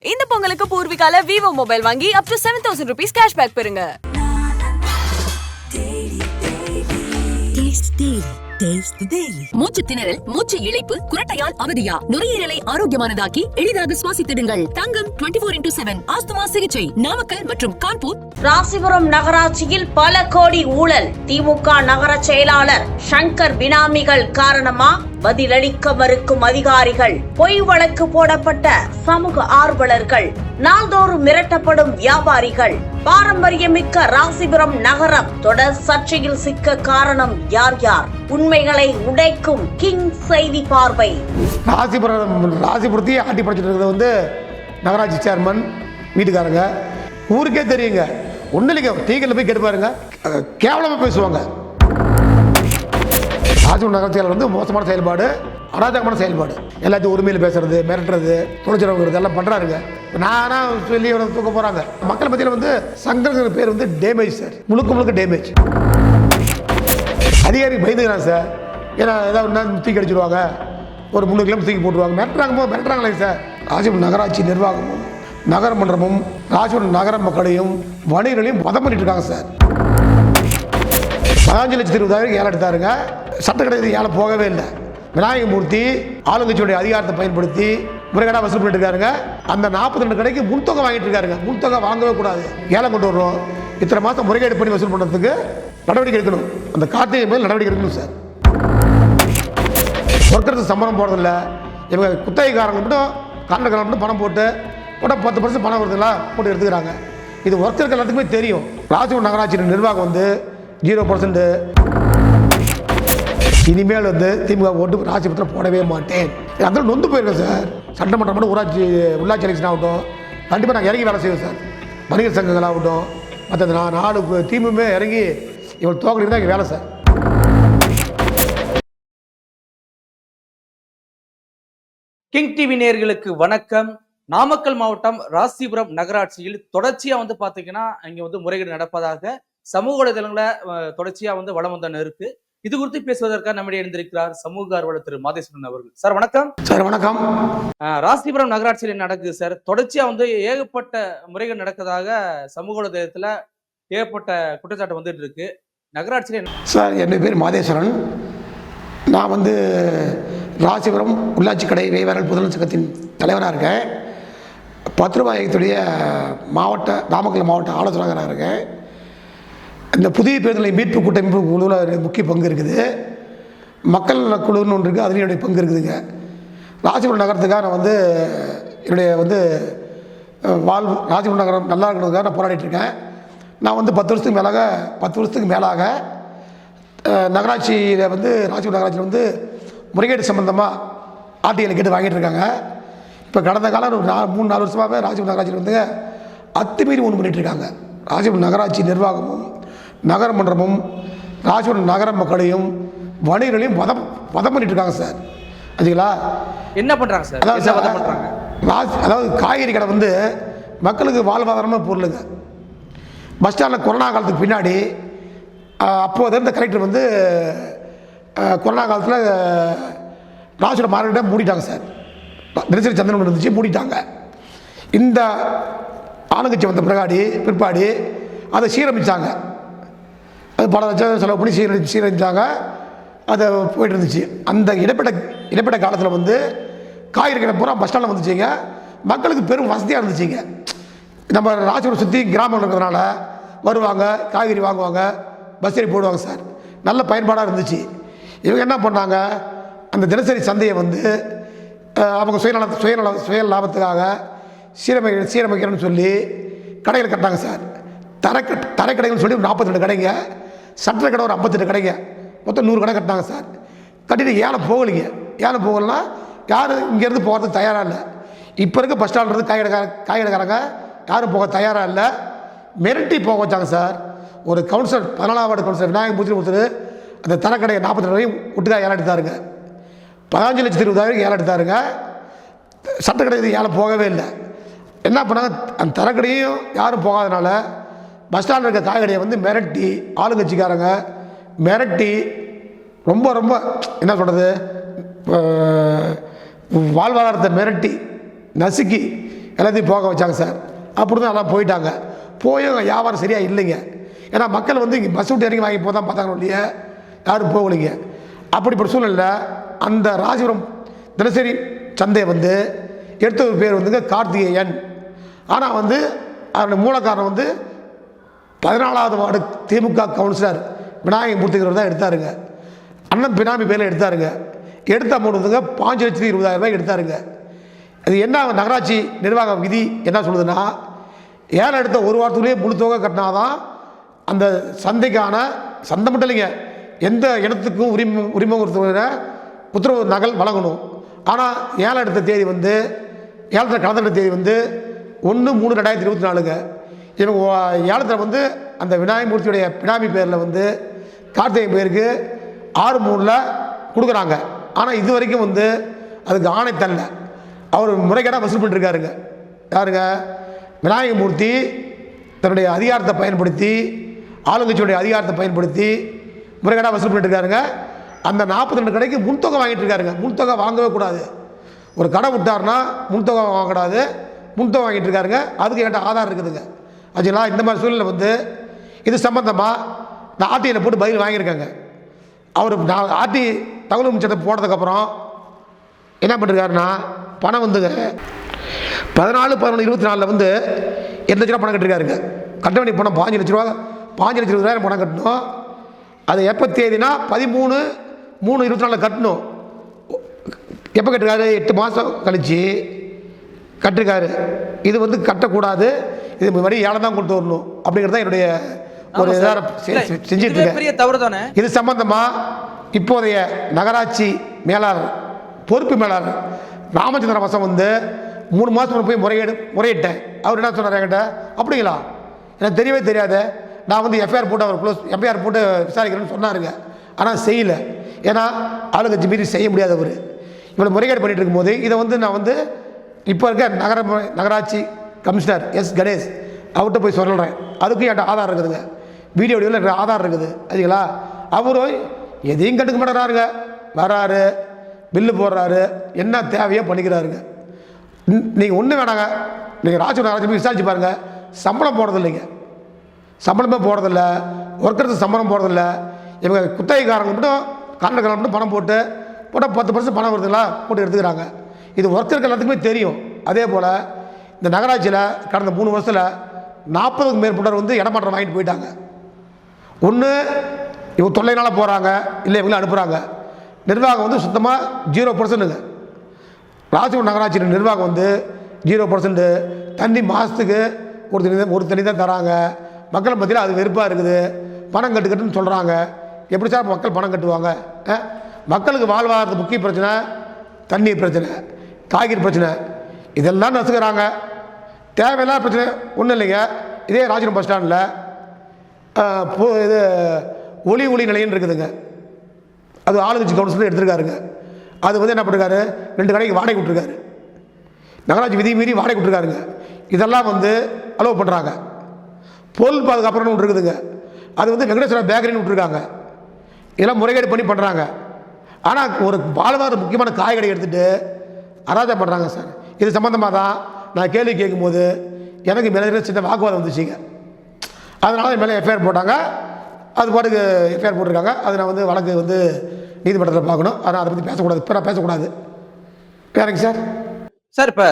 இந்த பொங்கலுக்கு பூர்விகால Vivo mobile வாங்கி up to 7,000 rupees cashback பெறுங்க. மூச்சு திணறல், மூச்சு இழைப்பு, குரட்டையால் அவதியா, நுரையீரலை ஆரோக்கியமானதாக்கி எளிதாக சுவாசித்திடுங்கள். தங்கம் 24x7 ஆஸ்துமா சிகிச்சை நாமக்கல் மற்றும் கான்பூர். ராசிபுரம் நகராட்சியில் பல கோடி ஊழல். திமுக நகர செயலாளர் சங்கர் பினாமிகள் காரணமா? பதிலளிக்க மறுக்கும் அதிகாரிகள். பொய் வழக்கு போடப்பட்ட சமூக ஆர்வலர்கள். நாள்தோறும் மிரட்டப்படும் வியாபாரிகள். பாரம்பரியமிக்க ராசிபுரம் நகரம் தொடர் சர்ச்சையில் சிக்க காரணம் யார் யார்? உண்மைகளை உடைக்கும் கிங் செய்தி பார்வை. ராசிபுரத்தையே ஆட்டி படிச்சுட்டு இருக்கிறது வந்து நகராட்சி சேர்மன் வீட்டுக்காரங்க. ஊருக்கே தெரியுங்க. ஒன்றும் இல்லைங்க, டீக்கல்ல போய் கேட்டு பாருங்க, கேவலமாக பேசுவாங்க. ராசிபுரம் நகராட்சியாளர் வந்து மோசமான செயல்பாடு, அராஜகமான செயல்பாடு. எல்லாத்தையும் உரிமையில் பேசுறது, மிரட்டுறது, துணைச்சரவுங்கிறது எல்லாம் பண்ணுறாருங்க. நானா சொல்லி தூக்க போகிறாங்க. மக்கள் மத்தியில் வந்து சங்கர் பேர் வந்து டேமேஜ் சார், முழுக்க டேமேஜ். அதிகாரி பயந்துக்கிறாங்க சார். ஏன்னா ஏதாவது தூக்கி அடிச்சிடுவாங்க, ஒரு 3 கிலோமீட்டர் தூக்கி போட்டுருவாங்க. மிரட்டுறாங்களே சார். ராசிபுரம் நகராட்சி நிர்வாகமும் நகரமன்றமும் ராசிபுரம் நகர மக்களையும் வணிகர்களையும் வதம் பண்ணிட்டு இருக்காங்க சார். 15,20,000 ஏழை எடுத்தாருங்க. சட்டக்கடையில் ஏழை போகவே இல்லை. விநாயகமூர்த்தி ஆளுங்கட்சியுடைய அதிகாரத்தை பயன்படுத்தி முறைகேடாக வசூல் பண்ணிட்டு இருக்காருங்க. அந்த 42 கடைக்கு முன்தொகை வாங்கிட்டு இருக்காருங்க. முன்தொகை வாங்கவே கூடாது, ஏழை கொண்டு வர்றோம். இத்தனை மாதம் முறைகேடு பண்ணி வசூல் பண்ணுறதுக்கு நடவடிக்கை எடுக்கணும். அந்த கார்த்திகை மேல் நடவடிக்கை எடுக்கணும் சார். ஒர்க்கருக்கு சம்பளம் போடுறதில்ல. இவங்க குத்தகைக்காரங்க மட்டும் கான்ட்ராக்டர் மட்டும் பணம் போட்டு 10% பணம் வருதுங்களா போட்டு எடுத்துக்கிறாங்க. இது ஒர்க்கருக்கு எல்லாத்துக்குமே தெரியும். ராசிபுரம் நகராட்சியின் நிர்வாகம் வந்து 0%. இனிமேல் வந்து திமுக ஓட்டு ராசிபுரத்தில் போடவே மாட்டேன். அதில் நொந்து போயிருக்கேன் சார். சட்டமன்றம் மட்டும் உள்ளாட்சி எலெக்ஷன் ஆகட்டும், கண்டிப்பாக நாங்கள் இறங்கி வேலை செய்வோம் சார். வணிகர் சங்கங்கள் ஆகட்டும், மற்ற 4 டீமுமே இறங்கி இவ்வளோ தோக்கடி தான் இங்கே வேலை சார். கிங் டிவி நேயர்களுக்கு வணக்கம். நாமக்கல் மாவட்டம் ராசிபுரம் நகராட்சியில் தொடர்ச்சியா வந்து பாத்தீங்கன்னா இங்க வந்து முறைகேடு நடப்பதாக சமூக வலைதளங்கள தொடர்ச்சியா வந்து வளம் வந்தன இருக்கு. இது குறித்து பேசுவதற்காக நம்மிடையே இருந்திருக்கிறார் சமூக ஆர்வலர் திரு மாதேஸ்வரன் அவர்கள். சார் வணக்கம். சார் வணக்கம். ராசிபுரம் நகராட்சியில் நடக்குது சார். தொடர்ச்சியா வந்து ஏகப்பட்ட முறைகள் நடக்கிறதாக சமூக வலைதளத்துல ஏகப்பட்ட குற்றச்சாட்டு வந்துட்டு இருக்கு. நகராட்சியில் சார், என் பேர் மாதேஸ்வரன். நான் வந்து ராசிபுரம் உள்ளாட்சி கடை வியாபாரிகள் பொதுநல சங்கத்தின் தலைவராக இருக்கேன். 10 ரூபாய் இயக்கத்துடைய நாமக்கல் மாவட்ட ஆலோசகராக இருக்கேன். இந்த புதிய பேருந்துகளை மீட்பு கூட்டமைப்பு குழுவில் முக்கிய பங்கு இருக்குது. மக்கள் குழுன்னு ஒன்று இருக்குது, அதுலேயும் என்னுடைய பங்கு இருக்குதுங்க. ராசிபுரம் நகரத்துக்காக நான் வந்து என்னுடைய வந்து ராசிபுரம் நகரம் நல்லா இருக்கிறதுக்காக நான் போராடிட்டுருக்கேன். நான் வந்து 10 வருஷத்துக்கு மேலாக நகராட்சியில் வந்து ராசிபுரம் நகராட்சியில் வந்து முறைகேடு சம்பந்தமாக ஆர்டிஐயில் கேட்டு வாங்கிட்டு இருக்காங்க. இப்போ கடந்த காலம் ஒரு 3-4 வருஷமாகவே ராசிபுரம் நகராட்சியில் வந்து அத்துமீறி ஒன்று பண்ணிகிட்ருக்காங்க. ராசிபுரம் நகராட்சி நிர்வாகமும் நகரமன்றமும் ராசிபுரம் நகர மக்களையும் வணிகர்களையும் வதம் பண்ணிட்டு இருக்காங்க சார். அதுங்களா என்ன பண்ணுறாங்க சார்? அதாவது காய்கறி கடை வந்து மக்களுக்கு வாழ்வாதாரமான பொருளுங்க. பஸ் ஸ்டாண்டில் கொரோனா காலத்துக்கு பின்னாடி அப்போது இருந்த கலெக்டர் வந்து கொரோனா காலத்தில் ராசிபுரம் மார்க்கெட்டை மூடிட்டாங்க சார். தினசரி சந்தனம் இருந்துச்சு, மூடிட்டாங்க. இந்த ஆளுங்கட்சி வந்த பிற்பாடு அதை சீரமைச்சாங்க. அது பல லட்சம் செலவு பண்ணி சீரமைச்சாங்க. அதை போயிட்டு இருந்துச்சு. அந்த இடைப்பட்ட காலத்தில் வந்து காய்கறி கடை பூரா பஸ் ஸ்டாண்டில் வந்துச்சுங்க. மக்களுக்கு பெரும் வசதியாக இருந்துச்சுங்க. நம்ம ராசிபுரம் சுற்றி கிராமம் இருக்கிறதுனால வருவாங்க, காய்கறி வாங்குவாங்க, பஸ் ஏறி போடுவாங்க சார். நல்ல பயன்பாடாக இருந்துச்சு. இவங்க என்ன பண்ணாங்க, அந்த தினசரி சந்தையை வந்து அவங்க சுய லாபத்துக்காக சீரமைக்கிறேன்னு சொல்லி கடைகள் கட்டினாங்க சார். தரைக்கடைகள்னு சொல்லி 42 கடைங்க, சட்டை கடை ஒரு 58 கடைங்க, மொத்தம் 100 கடை கட்டினாங்க சார். கட்டிட்டு ஏழை போகலைன்னா யாரும் இங்கேருந்து போகிறதுக்கு தயாராக இல்லை. இப்போ இருக்க பஸ் ஸ்டாண்ட்லேருந்து காய்கடைக்காரங்க யாரும் போக தயாராக இல்லை. மிரட்டி போக வச்சாங்க சார். ஒரு கவுன்சிலர் 14ஆம் வார்டு கவுன்சிலர் விநாயகமூர்த்தி ஒருத்தர் அந்த தரக்கடையை 42 வரையும் ஒட்டுக்காக ஏழை எடுத்தாருங்க. 15,20,000 ஏழை எடுத்தாருங்க. சட்டக்கடை ஏழை போகவே இல்லை. என்ன பண்ணாங்க, அந்த தரக்கடையும் யாரும் போகாதனால பஸ் ஸ்டாண்டில் இருக்க காய்கடையை வந்து மிரட்டி ஆளுங்கட்சிக்காரங்க மிரட்டி ரொம்ப என்ன சொல்கிறது, வாழ்வாதாரத்தை மிரட்டி நசுக்கி எல்லாத்தையும் போக வச்சாங்க சார். அப்படி தான் எல்லாம் போயிட்டாங்க. போயும் வியாபாரம் சரியாக இல்லைங்க. ஏன்னா மக்கள் வந்து இங்கே பஸ் விட்டு இறங்கி வாங்கி போதான் பார்த்தாங்க இல்லையா, யாரும் போகலைங்க. அப்படிப்பட்ட சூழ்நிலை அந்த ராசிபுரம் தினசரி சந்தை வந்து எடுத்த ஒரு பேர் வந்துங்க கார்த்திகேயன். ஆனால் வந்து அதனுடைய மூலக்காரன் வந்து 14வது வார்டு திமுக கவுன்சிலர் விநாயகமூர்த்திங்கிறவர் தான் எடுத்தாருங்க. அண்ணன் பினாமி பேரில் எடுத்தாருங்க. எடுத்த அமௌண்ட் வந்துங்க 5,20,000 ரூபாய் எடுத்தாருங்க. அது என்ன நகராட்சி நிர்வாக விதி என்ன சொல்லுதுன்னா, ஏலம் எடுத்த ஒரு வாரத்துக்குள்ளேயே முழு தொகை கட்டினாதான் அந்த சந்தைக்கான சந்தை மட்டும் இல்லைங்க, எந்த இடத்துக்கும் உரிமம் உத்தரவு நகல் வழங்கணும். ஆனால் ஏலம் எடுத்த தேதி வந்து ஏலத்தில் கலந்துட்ட தேதி வந்து 1/3/2024ங்க. இவங்க ஏலத்தில் வந்து அந்த விநாயகமூர்த்தியுடைய பினாமி பேரில் வந்து கார்த்திகை பேருக்கு 6/3 கொடுக்குறாங்க. ஆனால் இது வரைக்கும் வந்து அதுக்கு ஆணை தரல. அவர் முறைகேடாக வசூல் பண்ணிருக்காருங்க. யாருங்க? விநாயகமூர்த்தி தன்னுடைய அதிகாரத்தை பயன்படுத்தி, ஆளுங்கட்சியுடைய அதிகாரத்தை பயன்படுத்தி முறைகேடாக வசூல் பண்ணிட்டுருக்காருங்க. அந்த 42 கடைக்கு முன்தொகை வாங்கிட்டு இருக்காருங்க. முன்தொகை வாங்கவே கூடாது. ஒரு கடை விட்டார்னா முன்தொகை வாங்கக்கூடாது, முன்தொகை வாங்கிட்டு இருக்காருங்க. அதுக்கு என்கிட்ட ஆதாரம் இருக்குதுங்க. ஆச்சுங்களா? இந்த மாதிரி சூழ்நிலை வந்து இது சம்பந்தமாக நான் ஆர்டிஐயில் போட்டு பதில் வாங்கியிருக்காங்க. அவர் நான் ஆர்டி தகவல் மிச்சத்தை போனதுக்கப்புறம் என்ன பண்ணிருக்காருன்னா, பணம் வந்துங்க 14/11/24 வந்து 2 லட்ச ரூபா பணம் கட்டிருக்காருங்க. கட்ட வேண்டிய பணம் 5 லட்ச ரூபா, 5,20,000 பணம் கட்டணும். அது எப்போ தேதினா 13/3/24 கட்டணும். எப்போ கட்டிருக்காரு? 8 மாதம் கழிச்சு கட்டிருக்காரு. இது வந்து கட்டக்கூடாது, இது மாதிரி ஏலம் தான் கொண்டு வரணும் அப்படிங்கிறத என்னுடைய ஒரு செஞ்சுட்டு இருக்கேன். இது சம்பந்தமா இப்போதைய நகராட்சி மேலாளர், பொறுப்பு மேலாளர் ராமச்சந்திர வசம் வந்து 3 மாதம் போய் முறையிட்டேன். அவர் என்ன சொன்னார் என்கிட்ட, அப்படிங்களா எனக்கு தெரியவே தெரியாது, நான் வந்து எஃப்ஐஆர் போட்டு அவர் எஃப்ஐஆர் போட்டு விசாரிக்கிறேன்னு சொன்னாருங்க. ஆனால் செய்யலை. ஏன்னா ஆளுங்கட்சி மீறி செய்ய முடியாதவர் இவ்வளோ முறைகேடு பண்ணிட்டு இருக்கும்போது இதை வந்து நான் வந்து இப்போ இருக்க நகராட்சி கமிஷனர் எஸ் கணேஷ் அவர்கிட்ட போய் சொல்கிறேன். அதுக்கும் என்கிட்ட ஆதாரம் இருக்குதுங்க, வீடியோ வீடியோவில் ஆதாரம் இருக்குது. அதுங்களா? அவரும் எதையும் கண்டுக்க மாட்டேறாருங்க. வராரு, பில்லு போடுறாரு, என்ன தேவையோ பண்ணிக்கிறாருங்க. நீங்கள் ஒன்றும் வேணாங்க, நீங்கள் ராஜ்புரம் விசாரிச்சு பாருங்கள். சம்பளம் போடுறது இல்லைங்க, சம்பளமே போடுறதில்ல, ஒர்க்கருக்கு சம்பளம் போடுறதில்ல. இவங்க குத்தகைக்காரங்க மட்டும் கான்ட்ராக்டர்கள் மட்டும் பணம் போட்டால் 10% பணம் வருதுங்களா போட்டு எடுத்துக்கிறாங்க. இது ஒர்க்கருக்கு எல்லாத்துக்குமே தெரியும். அதே போல் இந்த நகராட்சியில் கடந்த 3 வருஷத்தில் 40க்கும் மேற்பட்டவர் வந்து இடமாற்றம் வாங்கிட்டு போயிட்டாங்க. ஒன்று இவங்க தொல்லைனால போகிறாங்க, இல்லை இவங்கள அனுப்புகிறாங்க. நிர்வாகம் வந்து சுத்தமாக 0%ங்க. ராஜபுரம் நகராட்சி நிர்வாகம் வந்து 0%. தண்ணி மாதத்துக்கு ஒரு தண்ணி தான் தராங்க. மக்கள் மத்தியில் அது வெறுப்பாக இருக்குது. பணம் கட்டுன்னு சொல்கிறாங்க. எப்படி சார் மக்கள் பணம் கட்டுவாங்க? மக்களுக்கு வாழ்வாதாரத்து முக்கிய பிரச்சனை தண்ணீர் பிரச்சனை, காய்கறி பிரச்சனை, இதெல்லாம் நசுக்கிறாங்க. தேவையில்லாத பிரச்சனை ஒன்றும் இல்லைங்க. இதே ராஜபுரம் பஸ் ஸ்டாண்டில் இது ஒளி நிலையன்னு இருக்குதுங்க. அது ஆளுங்கட்சி கவுன்சிலர் எடுத்துருக்காருங்க. அது வந்து என்ன பண்ணிருக்காரு, 2 கடைக்கு வாடகை விட்டுருக்காரு. நகராட்சி விதி மீறி வாடகை விட்டுருக்காருங்க. இதெல்லாம் வந்து அலோவ் பண்ணுறாங்க. பொருள் பாதுகாப்புன்னு ஒன்று இருக்குதுங்க. அது வந்து வெங்கடேஸ்வரா பேக்கரின்னு விட்டுருக்காங்க. இதெல்லாம் முறைகேடு பண்ணி பண்ணுறாங்க. ஆனால் ஒரு வாழ்வாதார முக்கியமான காய்கறி எடுத்துகிட்டு அராஜகம் பண்ணுறாங்க சார். இது சம்மந்தமாக தான் நான் கேள்வி கேட்கும்போது எனக்கு மேலே சின்ன வாக்குவாதம் வந்துச்சுங்க. அதனால என் மேலே எஃப்ஐஆர் போட்டாங்க. அது பாட்டுக்கு எஃப்ஐஆர் போட்டிருக்காங்க. அது நான் வந்து வழக்கு வந்து நீதிமன்றத்தில் பார்க்கணும். ஆனால் அதை பற்றி பேசக்கூடாது, இப்போ நான் பேசக்கூடாது. வேறங்க சார். சார் இப்போ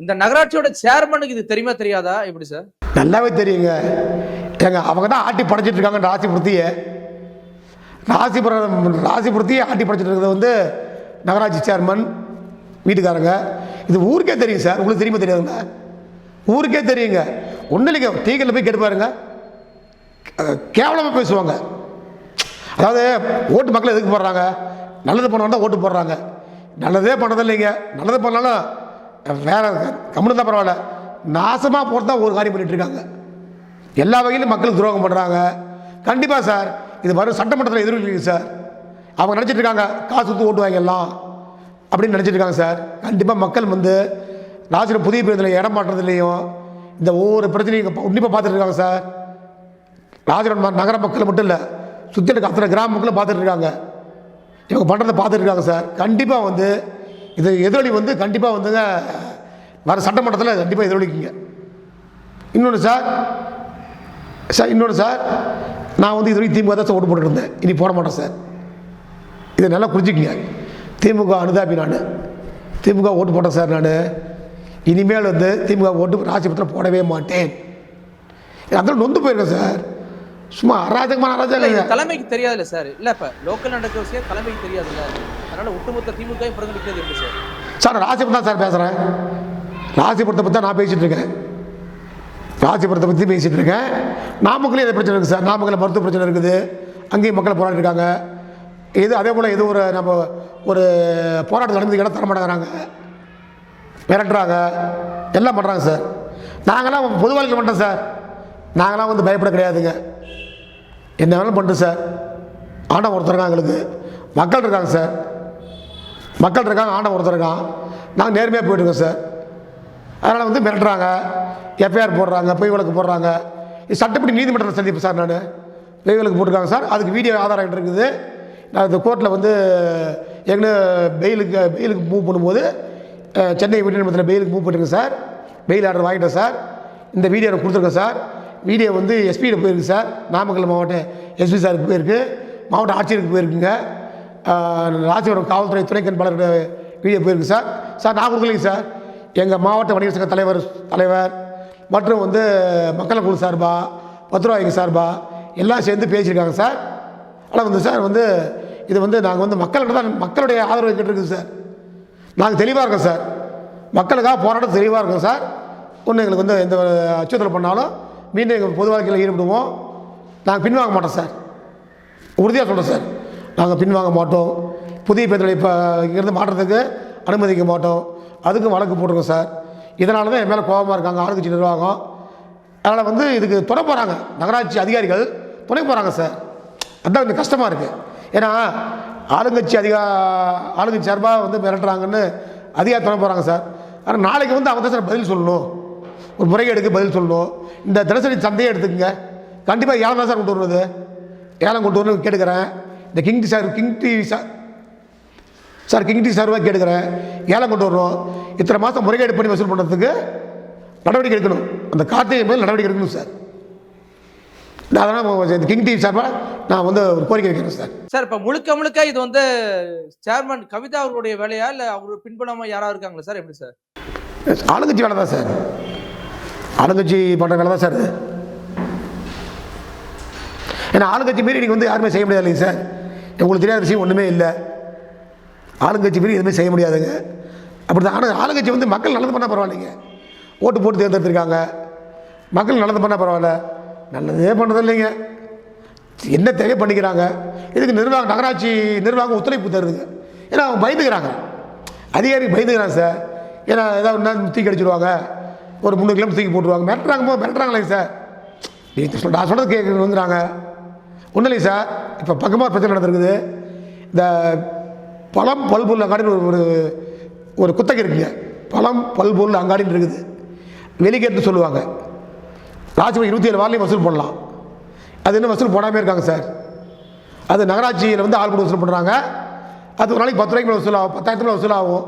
இந்த நகராட்சியோட சேர்மனுக்கு இது தெரியுமா தெரியாதா? எப்படி சார்? நல்லாவே தெரியுங்க. ஏங்க அவங்க தான் ஆட்டி படைச்சிட்டு இருக்காங்க ராசிபுரத்தையே ஆட்டி படைச்சிட்டு இருக்கிறது வந்து நகராட்சி சேர்மன் வீட்டுக்காரங்க. இது ஊருக்கே தெரியும் சார். உங்களுக்கு தெரியுமா தெரியாதுங்க? ஊருக்கே தெரியுங்க. ஒன்றும் இல்லைங்க, டீக்கல்ல போய் கேட்டு பாருங்க, கேவலமாக பேசுவாங்க. அதாவது ஓட்டு மக்கள் எதுக்கு போடுறாங்க? நல்லது பண்ணால் ஓட்டு போடுறாங்க. நல்லதே பண்ணது இல்லைங்க. நல்லது பண்ணாலும் வேற கம்முன்னு தான் பரவாயில்ல, நாசமாக போட்டு தான் ஒரு காரியம் பண்ணிட்டு இருக்காங்க. எல்லா வகையிலும் மக்களுக்கு துரோகம் பண்ணுறாங்க. கண்டிப்பாக சார் இது வரும் சட்டமன்றத்தில் எதிர்ப்பு சார். அவங்க நினச்சிட்டு இருக்காங்க காசு ஊற்று ஓட்டு வாங்கலாம் அப்படின்னு நினச்சிட்டு இருக்காங்க சார். கண்டிப்பாக மக்கள் வந்து ராஜபுரம் புதிய பேருந்தில் இடம் மாற்றத்துலேயும் இந்த ஒவ்வொரு பிரச்சனையும் உன்னிப்பாக பார்த்துட்டு இருக்காங்க சார். ராஜபுரம் நகர மக்கள் மட்டும் இல்லை, சுற்றி இருக்க அத்தனை கிராம மக்களும் பார்த்துட்டு இருக்காங்க. இவங்க பண்ணுறதை பார்த்துட்டு இருக்காங்க சார். கண்டிப்பாக வந்து இது எதிரொலி வந்து கண்டிப்பாக வந்துங்க வர சட்டமன்றத்தில் கண்டிப்பாக எதிரொலிக்குங்க. இன்னொன்று சார் நான் வந்து இது வரைக்கும் திமுக தான் ஓட்டு போட்டுட்டு இருந்தேன், இனி போட மாட்டேன் சார். இதை நல்லா புரிஞ்சுக்குங்க. திமுக அனுதாபி நான், திமுக ஓட்டு போட்டேன் சார். நான் இனிமேல் வந்து திமுக ஓட்டு ராசிபுரத்தில் போடவே மாட்டேன். அதெல்லாம் நொந்து போயிருக்கேன் சார். சும்மா அராஜகமான தலைமைக்கு தெரியாதுல்ல சார். இல்லை இப்போ லோக்கல் நடக்கிற விஷயம் தலைமைக்கு தெரியாதுல்ல, அதனால ஒட்டுமொத்த திமுக புறக்கணிக்கிறது எப்படி சார்? சார் ராசிபுரம் தான் சார் பேசுகிறேன். ராசிபுரத்தை பற்றி தான் நான் பேசிகிட்டு இருக்கேன். ராசிபுரத்தை பற்றி பேசிகிட்டு இருக்கேன். நாமக்கல்லே எது பிரச்சனை இருக்குது சார். நாமக்கல்ல மருத்துவ பிரச்சனை இருக்குது, அங்கேயும் மக்கள் போராடி இருக்காங்க. இது அதே போல் இது நம்ம ஒரு போராட்டம் நடந்து இடம் தர மாட்டேங்கிறாங்க, மிரட்டுறாங்க, எல்லாம் பண்ணுறாங்க சார். நாங்களாம் பொது வாழ்க்கை பண்ணுறோம் சார். நாங்களாம் வந்து பயப்பட கிடையாதுங்க. என்ன வேணாலும் பண்ணுறோம் சார். ஆண்டவன் ஒருத்தர் இருக்காங்க, எங்களுக்கு மக்கள் இருக்காங்க சார். மக்கள் இருக்காங்க, ஆண்டவன் ஒருத்தர் இருக்கான். நாங்கள் நேர்மையாக போயிட்டுருக்கோம் சார். அதனால் வந்து மிரட்டுறாங்க, எஃப்ஐஆர் போடுறாங்க, பொய் வழக்கு போடுறாங்க. இது சட்டப்படி நீதிமன்றத்தில் சந்திப்பு சார். நான் பொய் வழக்கு போட்டிருக்காங்க சார். அதுக்கு வீடியோ ஆதாரம் இருக்குது. நான் இந்த கோர்ட்டில் வந்து எங்கே பெயிலுக்கு மூவ் பண்ணும்போது சென்னை உயர்நீதிமன்றத்தில் பெயிலுக்கு மூவ் பண்ணியிருக்கேன் சார். பெயில் ஆர்டர் வாங்கிட்டேன் சார். இந்த வீடியோ எனக்கு கொடுத்துருக்கேன் சார். வீடியோ வந்து எஸ்பியில் போயிருக்கு சார். நாமக்கல் மாவட்ட எஸ்பி சாருக்கு போயிருக்கு, மாவட்ட ஆட்சியருக்கு போயிருக்குங்க, ராசிபுரம் காவல்துறை துணை கண்காணிப்பாளர் வீடியோ போயிருக்கு சார். சார் நான் கொடுக்கலைங்க சார். எங்கள் மாவட்ட வணிகர் சங்க தலைவர் மற்றும் வந்து மக்கள் குழு சார்பாக, பத்திரவாதிக சார்பாக எல்லாம் சேர்ந்து பேசியிருக்காங்க சார். ஆனால் வந்து சார் வந்து இது வந்து நாங்கள் வந்து மக்கள்கிட்ட தான் மக்களுடைய ஆதரவு கேட்டிருக்குது சார். நாங்கள் தெளிவாக இருக்கோம் சார். மக்களுக்காக போராட்டம் தெளிவாக இருக்கோம் சார். ஒன்று எங்களுக்கு வந்து எந்த அச்சுறுத்தல் பண்ணாலும் மீண்டும் எங்கள் பொது வாழ்க்கையில் ஈடுபடுவோம். நாங்கள் பின்வாங்க மாட்டோம் சார். உறுதியாக சொல்கிறோம் சார், நாங்கள் பின்வாங்க மாட்டோம். புதிய பேர்களை இப்போ இங்கேருந்து மாற்றத்துக்கு அனுமதிக்க மாட்டோம். அதுக்கும் வழக்கு போட்டிருக்கோம் சார். இதனால தான் என் மேலே கோபமாக இருக்காங்க ஆளுங்கட்சி நிர்வாகம். அதனால் வந்து இதுக்கு துணை போகிறாங்க, நகராட்சி அதிகாரிகள் துணை போகிறாங்க சார். அதுதான் கொஞ்சம் கஷ்டமாக இருக்குது. ஏன்னா ஆளுங்கட்சி சார்பாக வந்து மிரட்டுறாங்கன்னு அதிகாரி துணை போகிறாங்க சார். ஆனால் நாளைக்கு வந்து அவங்க தான் சார் பதில் சொல்லணும், ஒரு முறைகேடுக்கு பதில் சொல்லணும். இந்த தினசரி சந்தையை எடுத்துக்கங்க, கண்டிப்பாக ஏலம் தான் சார் கொண்டு வருவது, ஏலம் கொண்டு வரணும்னு கேட்டுக்கிறேன். இந்த கிங் டிவி சார்பாக கேட்டுக்கிறேன், ஏலம் கொண்டு வரணும். இத்தனை மாதம் முறைகேடு பண்ணி வசூல் பண்ணுறதுக்கு நடவடிக்கை எடுக்கணும். அந்த கார்த்திகை மேல் நடவடிக்கை எடுக்கணும் சார். அதனால் இந்த கிங் டிவி சார்பாக நான் வந்து ஒரு கோரிக்கை வைக்கிறேன் சார். சார் இப்போ முழுக்க இது வந்து சேர்மன் கவிதா அவர்களுடைய வேலையா இல்லை அவரு பின்புலமாக யாராவது இருக்காங்களா சார்? எப்படி சார்? ஆளுங்கட்சி வேலை தான் சார். ஆளுங்கட்சி பண்ணுற வேலை தான் சார் இது. ஏன்னா ஆளுங்கட்சி மீறி நீங்கள் வந்து யாருமே செய்ய முடியாது இல்லைங்க சார். உங்களுக்கு தெரியாத விஷயம் ஒன்றுமே இல்லை. ஆளுங்கட்சி மீறி எதுவுமே செய்ய முடியாதுங்க. அப்படி தான். ஆனால் ஆளுங்கட்சி வந்து மக்கள் நல்லது பண்ணால் பரவாயில்லைங்க. ஓட்டு போட்டு தேர்ந்தெடுத்திருக்காங்க, மக்கள் நல்லது பண்ணால் பரவாயில்ல. நல்லதே பண்ணுறது இல்லைங்க, என்ன தேவை பண்ணிக்கிறாங்க. இதுக்கு நகராட்சி நிர்வாகம் ஒத்துழைப்பு தருதுங்க. ஏன்னா அவங்க பயந்துக்கிறாங்க, அதிகாரி பயந்துக்கிறாங்க சார். ஏன்னா ஏதாவது ஒன்றா தூக்கி அடிச்சுடுவாங்க, ஒரு 300 கிலோமீட்டர் தூக்கி போட்டுருவாங்க. மிரட்டுறாங்களேங்க சார். நான் சொல்கிறது கேட்குறாங்க. ஒன்றும் இல்லைங்க சார். இப்போ பக்கமாக பிரச்சனை நடந்திருக்குது. இந்த பழம் பல்பொருள் அங்காடின்னு ஒரு குத்தகை இருக்குங்க. பழம் பல்பொருள் அங்காடின்னு இருக்குது. வெளிக்கேட்டு சொல்லுவாங்க. ராஜ்புரம் 27 வார்லையும் வசூல் பண்ணலாம். அது இன்னும் வசூல் போடாமே இருக்காங்க சார். அது நகராட்சியில் வந்து ஆள் கூட வசூல் பண்ணுறாங்க. அது ஒரு நாளைக்கு 10 ரூபாய்க்கு மேலே வசூல் ஆகும், 10,000 மேலே வசூல் ஆகும்.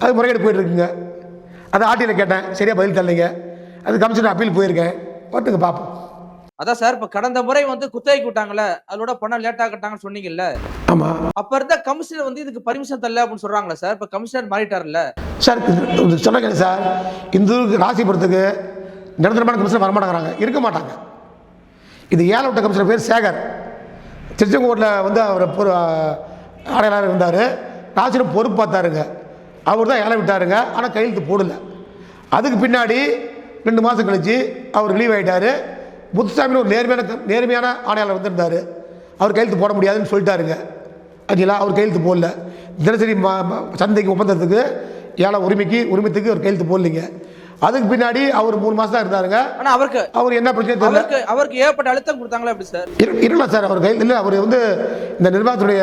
அது முறைகேடு போயிட்டுருக்குங்க. அது ஆர்டியில் கேட்டேன், சரியாக பதில் தரலைங்க. அது கமிஷனர் அப்பீல் போயிருக்கேன், பார்த்துங்க பார்ப்போம். அதான் சார், இப்போ கடந்த முறை வந்து குத்தகைக்கு விட்டாங்களே, அதோட பணம் லேட்டாக கட்டாங்கன்னு சொன்னீங்கல்ல. ஆமாம். அப்போ இருந்த கமிஷனர் வந்து இதுக்கு பர்மிஷன் தரல அப்படின்னு சொல்கிறாங்களா சார்? இப்போ கமிஷனர் மாறிட்டார்ல சார். சொன்னாங்க சார், இந்த ராசிபுரத்துக்கு நிரந்தரமான கமிஷனர் வரமாட்டேங்கிறாங்க, இருக்க மாட்டாங்க. இது ஏழை விட்ட கமிஷனர் பேர் சேகர். திருச்செங்கோட்டில் வந்து அவர் ஆணையாளர் இருந்தார். ராசிபுரம் பொறுப்பு பார்த்தாருங்க, அவர் தான் ஏழை விட்டாருங்க. ஆனால் கையெழுத்து போடலை. அதுக்கு பின்னாடி 2 மாதம் கழித்து அவர் ரிலீவ் ஆகிட்டார். முத்துசாமின்னு ஒரு நேர்மையான ஆணையாளர் வந்திருந்தார். அவர் கையெழுத்து போட முடியாதுன்னு சொல்லிட்டாருங்க. ஆச்சுங்களா? அவர் கையெழுத்து போடல. தினசரி சந்தைக்கு ஒப்பந்தத்துக்கு ஏழை உரிமத்துக்கு ஒரு கையெழுத்து போடலைங்க. அதுக்கு பின்னாடி அவர் 3 மாதம் தான் இருந்தாருங்க. ஆனால் அவர் என்ன பிரச்சனை தெரியல. அவருக்கு ஏற்பட்ட அழுத்தம் கொடுத்தாங்களா எப்படி சார்? இல்லை சார், அவர் கையில் இல்லை. அவர் வந்து இந்த நிர்வாகத்துடைய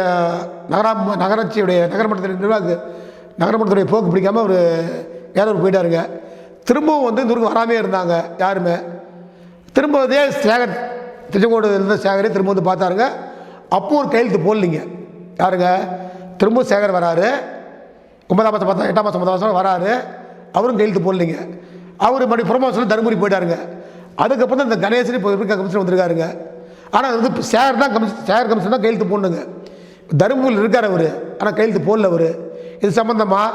நகராட்சியுடைய நகரமன்றத்துடைய போக்கு பிடிக்காமல் அவர் வேற ஒரு போயிட்டாருங்க. திரும்பவும் வந்து இந்த ஊருக்கு வராமே இருந்தாங்க யாருமே. திரும்ப இதே சேகர், திருச்செங்கோடு இருந்த சேகரே திரும்ப வந்து பார்த்தாருங்க. அப்போ ஒரு கையெழுத்து போடலிங்க. யாருங்க? திரும்ப சேகர் வராரு. 9ஆம் மாதம் பார்த்தா 8ஆம் மாதம் 9ஆம் மாதம் வராரு. அவரும் கையெழுத்து போடலைங்க. அவர் மறுபடியும் ப்ரொமோஷனில் தருமபுரி போயிட்டாருங்க. அதுக்கப்புறம் தான் இந்த கணேசன் இப்போ கமிஷன் வந்திருக்காருங்க. ஆனால் அது வந்து சேர் கமிஷன் தான் கையெழுத்து போடணுங்க. தருமபுரியில் இருக்கார் அவர், ஆனால் கையெழுத்து போடல அவர். இது சம்மந்தமாக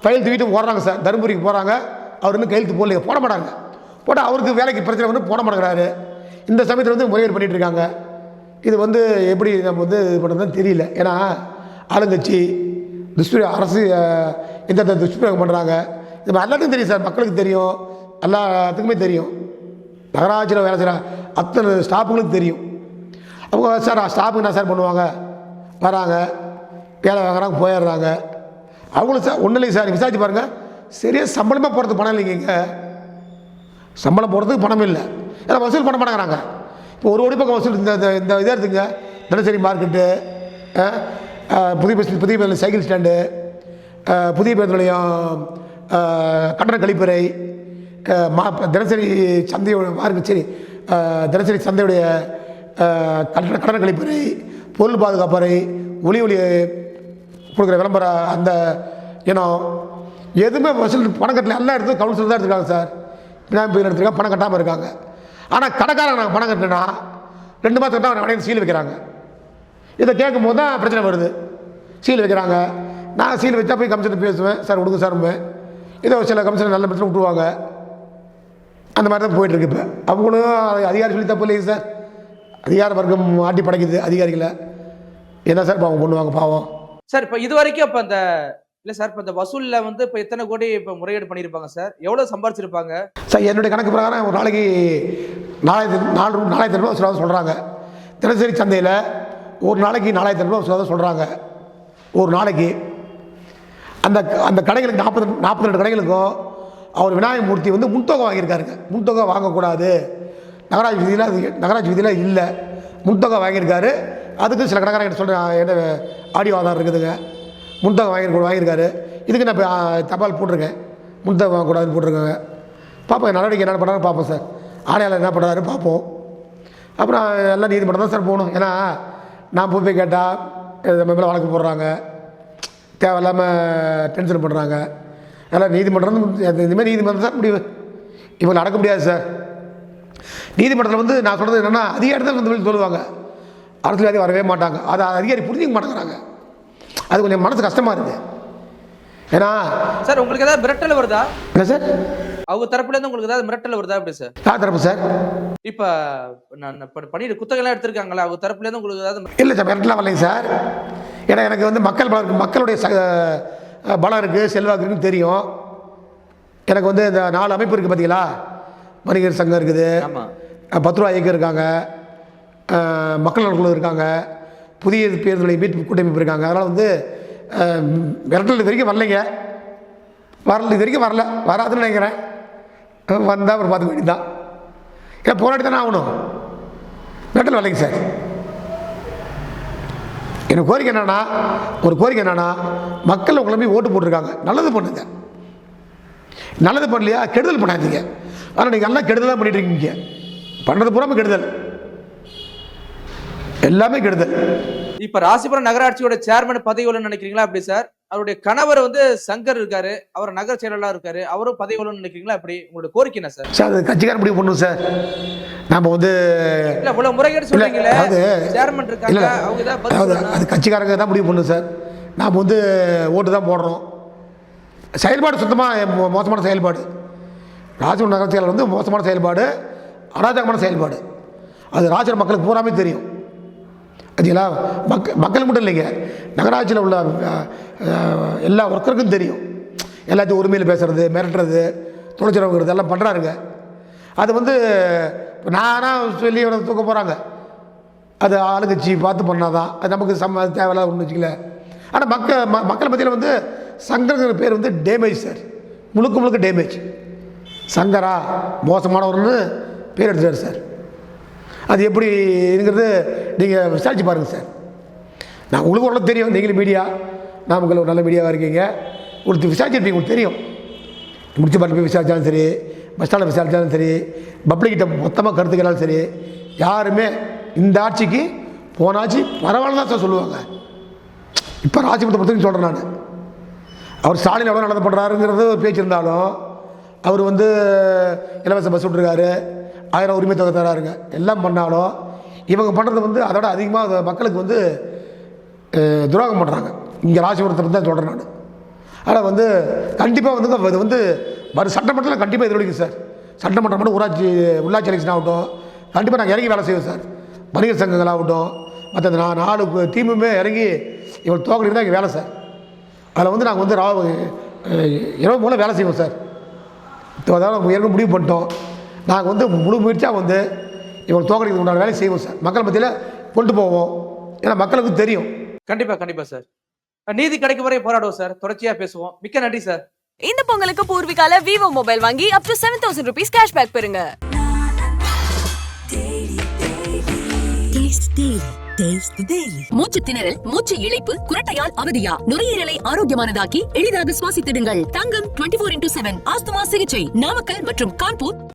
ஃபைல் தூக்கிட்டு ஓடுறாங்க சார், தருமபுரிக்கு போகிறாங்க. அவர் இன்னும் கையெழுத்து போடலைங்க, போட மாட்டாங்க. போட்டால் அவருக்கு வேலைக்கு பிரச்சனை வந்து போட மாட்டேங்கிறாரு. இந்த சமயத்தில் வந்து முறையீடு பண்ணிகிட்டு இருக்காங்க. இது வந்து எப்படி நம்ம வந்து இது பண்ணுறதுன்னு தெரியல. ஏன்னா ஆளுங்கட்சி அரசு எந்த துஷ்பிரயோகம் பண்ணுறாங்க, இது எல்லாத்துக்கும் தெரியும் சார், மக்களுக்கு தெரியும், எல்லாத்துக்குமே தெரியும். நகராட்சியில் வேலை செய்கிற அத்தனை ஸ்டாஃபுங்களுக்கு தெரியும். அவங்க சார் ஸ்டாஃபுக்கு என்ன சார் பண்ணுவாங்க, வராங்க வேலை வாங்குறாங்க போயிடுறாங்க. அவங்களும் சார் ஒன்றும் இல்லைங்க சார், விசாரிச்சு பாருங்கள். சரியாக சம்பளமாக போகிறதுக்கு பணம் இல்லைங்க. இங்கே சம்பளம் போகிறதுக்கு பணம் இல்லை, ஏன்னா வசூல் பண்ண மாட்டேங்கிறாங்க. இப்போ ஒரு கோடி பக்கம் வசூல் இந்த இதாக இருக்குங்க. தினசரி மார்க்கெட்டு, புதிய பேருந்து சைக்கிள் ஸ்டாண்டு, புதிய பேருந்து நிலையம், கட்டண கழிப்பறை, தினசரி சந்தையோட மார்க்கெட், சரி தினசரி சந்தையுடைய கட்டண கழிப்பறை, பொருள் பாதுகாப்பறை, ஒளி கொடுக்குற விளம்பரம், அந்த இனம் எதுவுமே வசூல் பணம் கட்டல. எல்லா இடத்துலையும் கவுன்சிலர் தான் எடுத்துருக்காங்க சார், பினாமி பேர் எடுத்துருக்காங்க, பணம் கட்டாமல் இருக்காங்க. ஆனால் கடைக்காரங்க நாங்கள் பணம் கட்டினா 2 மாதம் கட்டால் அவங்க சீல் வைக்கிறாங்க. இதை கேட்கும் போது தான் பிரச்சனை வருது. சீல் வைக்கிறாங்க. நான் சீல் வச்சா போய் கமிஷனர் பேசுவேன், சார் விடுங்க சார். இதை சில கமிஷனர் நல்ல பிரச்சனை விட்டுருவாங்க. அந்த மாதிரி தான் போயிட்டுருக்கு. இப்போ அவங்களும் அதிகாரி சொல்லி தப்பு இல்லைங்க சார், அதிகார வர்க்கம் ஆட்டி படைக்குது அதிகாரிகளை. என்ன சார் பாவம் பண்ணுவாங்க பாவம் சார். இப்போ இது வரைக்கும் இப்போ அந்த இல்லை சார், இப்போ இந்த வசூலில் வந்து இப்போ எத்தனை கோடி இப்போ முறையீடு பண்ணியிருப்பாங்க சார், எவ்வளோ சம்பாரிச்சிருப்பாங்க சார்? என்னுடைய கணக்கு பிரகாரம் ஒரு நாளைக்கு 4,000 ரூபா வசூலாக சொல்கிறாங்க. தினசரி சந்தையில் ஒரு நாளைக்கு 4,000 ரூபா வசூலாக சொல்கிறாங்க ஒரு நாளைக்கு. அந்த கடைகளுக்கு 42 கடைகளுக்கும் அவர் விநாயகர் மூர்த்தி வந்து முன்தொகை வாங்கியிருக்காருங்க. முன்தொகை வாங்கக்கூடாது, நகராட்சி விதியில் இல்லை, முன்தொகை வாங்கியிருக்காரு. அதுக்கு சில கடைக்காரங்க சொல்கிறேன், என்ன ஆடியோ ஆதாரம் இருக்குதுங்க. முன்தொகை வாங்கியிருக்காரு. இதுக்கு நான் இப்போ தபால் போட்டிருக்கேன், முன்தொகை வாங்கக்கூடாதுன்னு போட்டிருக்காங்க. பார்ப்போம் நடவடிக்கை என்ன பண்ணுறாரு பார்ப்போம் சார். ஆணையாளர் என்ன பண்ணுறாரு பார்ப்போம். அப்புறம் எல்லாம் நீதிமன்றம் தான் சார் போகணும். ஏன்னா நான் போய் கேட்டால் நம்ம மேலே வழக்கு போடுறாங்க, தேவையில்லாமல் டென்ஷன் பண்ணுறாங்க. அதனால் நீதிமன்றம் இந்தமாதிரி நீதிமன்றம் தான் முடிவு, இவங்க நடக்க முடியாது சார். நீதிமன்றத்தில் வந்து நான் சொல்கிறது என்னென்னா, அதிகாரி தான் வந்து சொல்லுவாங்க, அரசியல்வாதி வரவே மாட்டாங்க. அதை அதிகாரி புரிஞ்சிக்க மாட்டேங்கிறாங்க. அது கொஞ்சம் மனசு கஷ்டமாக இருக்குது. ஏன்னா சார் உங்களுக்கு ஏதாவது மிரட்டல் வருதா? என்ன சார் அவங்க தரப்புலேருந்து உங்களுக்கு ஏதாவது மிரட்டல் வருதா? எப்படி சார்? யார் தரப்பு சார்? இப்போ நான் பண்ணிட்டு குத்தகைலாம் எடுத்திருக்காங்களா, அவங்க தரப்புலேருந்து உங்களுக்கு ஏதாவது? இல்லை சார், மிரட்டலாம் வரலைங்க சார். ஏன்னா எனக்கு வந்து மக்களுடைய பலம் இருக்குது, செல்வாக்கு இருக்குன்னு தெரியும். எனக்கு வந்து இந்த 4 அமைப்பு இருக்குது பார்த்தீங்களா, வணிகர் சங்கம் இருக்குது, 10 ரூபா இயக்கம் இருக்காங்க, மக்கள் நலக்குழு இருக்காங்க, புதிய பேருந்துகளை மீட்பு கூட்டமைப்பு இருக்காங்க. அதனால் வந்து மிரட்டல் இது வரைக்கும் வரலைங்க, இது வரைக்கும் வரல, வராதுன்னு நினைக்கிறேன். வந்தால் அப்புறம் பார்த்துக்க வேண்டியது தான். ஏன்னா போராடி தானே ஆகணும். மிரட்டல் வரலைங்க சார். எனக்கு கோரிக்கை என்னன்னா, மக்கள் உங்களை போய் ஓட்டு போட்டிருக்காங்க, நல்லது பண்ணுங்க. நல்லது பண்ணலையா கெடுதல் பண்ணாதீங்க. ஆனால் நீங்கள் எல்லாம் கெடுதலாக பண்ணிட்டு இருக்கீங்க. பண்ணுறது பூரா கெடுதல், எல்லாமே கெடுதல். இப்ப ராசிபுரம் நகராட்சியோட சேர்மன் பதவி நினைக்கிறீங்களா? அப்படி சார், அவருடைய கணவர் வந்து சங்கர் இருக்காரு, அவர் நகர செயலாளர் இருக்காரு, அவரும் பதவி நினைக்கிறீங்களா? அப்படி உங்களோட கோரிக்கை என்ன சார்? சார் அது கட்சிக்காரன் முடிவு பண்ணும் சார். நம்ம வந்து இல்ல இவ்வளவு முறைகேடு சொல்றீங்களே, சேர்மன் இருக்காங்க, அவங்க தான் அது கட்சிக்காரங்க தான் முடிவு பண்ணும் சார். நாம் வந்து ஓட்டு தான் போடுறோம். செயல்பாடு சுத்தமாக மோசமான செயல்பாடு. ராஜபுரம் நகர செயலாளர் வந்து மோசமான செயல்பாடு, அராஜகமான செயல்பாடு. அது ராஜபுரம் மக்களுக்கு பூராமே தெரியும். அதுங்களா மக்கள் மட்டும் இல்லைங்க, நகராட்சியில் உள்ள எல்லா ஒர்க்கருக்கும் தெரியும். எல்லாத்தையும் உரிமையில் பேசுகிறது, மிரட்டுறது, துணைச்சரவுங்கிறது எல்லாம் பண்ணுறாருங்க. அது வந்து நானாக சொல்லி தூக்க போகிறாங்க. அது ஆளுங்கட்சி பார்த்து பண்ணாதான் அது நமக்கு தேவையில்லாத ஒன்று வச்சுக்கல. ஆனால் மக்கள் மத்தியில் வந்து சங்கருங்கிற பேர் வந்து டேமேஜ் சார், முழுக்க டேமேஜ். சங்கரா மோசமானவர்னு பேர் எடுத்துட்டார் சார். அது எப்படிங்கிறது நீங்கள் விசாரிச்சு பாருங்கள் சார். நான் உங்களுக்கு ஓரளவு தெரியும், நீங்களும் மீடியா, நாமக்கல் ஒரு நல்ல மீடியாவாக இருக்கீங்க, உங்களுக்கு விசாரிச்சிருப்பீங்க, உங்களுக்கு தெரியும். முடிச்சு பாட்டு போய் விசாரித்தாலும் சரி, பஸ் ஸ்டாண்டில் விசாரித்தாலும் சரி, பப்ளிக்கிட்ட மொத்தமாக கருத்து கேட்டாலும் சரி, யாருமே இந்த ஆட்சிக்கு போன ஆட்சி பரவாயில்ல தான் சார் சொல்லுவாங்க. இப்போ ராசிபுரத்தை பொறுத்தவரைக்கும் சொல்கிறேன் நான், அவர் ஸ்டாலின் எவ்வளோ நல்லது பண்ணுறாருங்கிறது ஒரு பேச்சு இருந்தாலும் அவர் வந்து இலவச பஸ் விட்டுருக்காரு, 1000 உரிமை தொகை தராருங்க, எல்லாம் பண்ணாலும் இவங்க பண்ணுறது வந்து அதோட அதிகமாக மக்களுக்கு வந்து துரோகம் பண்ணுறாங்க. இங்கே ராசிபுரத்தை தான் சொல்கிறேன் நான். ஆனால் வந்து கண்டிப்பாக வந்து இது வந்து வரும் சட்டமன்றத்தில் கண்டிப்பாக எதிரொலிக்கும் சார். சட்டமன்றம் மட்டும் உள்ளாட்சி எலெக்ஷன் ஆகட்டும், கண்டிப்பாக நாங்கள் இறங்கி வேலை செய்வோம் சார். வணிகர் சங்கங்கள் ஆகட்டும், மற்ற 4 டீமுமே இறங்கி இவ்வளோ தோக்கடிக்கு தான் இங்கே வேலை சார். அதில் வந்து நாங்கள் வந்து இரவு மூலம் வேலை செய்வோம் சார். அதாவது ஏற்கனவே முடிவு பண்ணிட்டோம், நாங்கள் வந்து முழு முயற்சியாக வந்து இவ்வளோ தோக்கடிக்கு உண்டான வேலை செய்வோம் சார். மக்கள் மத்தியில் கொண்டு போவோம், ஏன்னா மக்களுக்கு தெரியும். கண்டிப்பா சார், நீதி கிடைக்கும் வரை போராடுவோம் சார், தொடர்ச்சியா பேசுவோம். மிக்க நன்றி சார். இந்த பொங்கலுக்கு பூர்விகால விவோ மொபைல் வாங்கி up to 7,000 rupees கேஷ்பேக் பெறுங்க. மூச்சு திணறல், மூச்சு இழைப்பு, குரட்டையால் அவதியா, நுரையீரலை ஆரோக்கியமானதாக்கி எளிதாக சுவாசித்திடுங்கள். தங்கம் 24/7 ஆஸ்துமா சிகிச்சை நாமக்கல் மற்றும் கான்பூர்.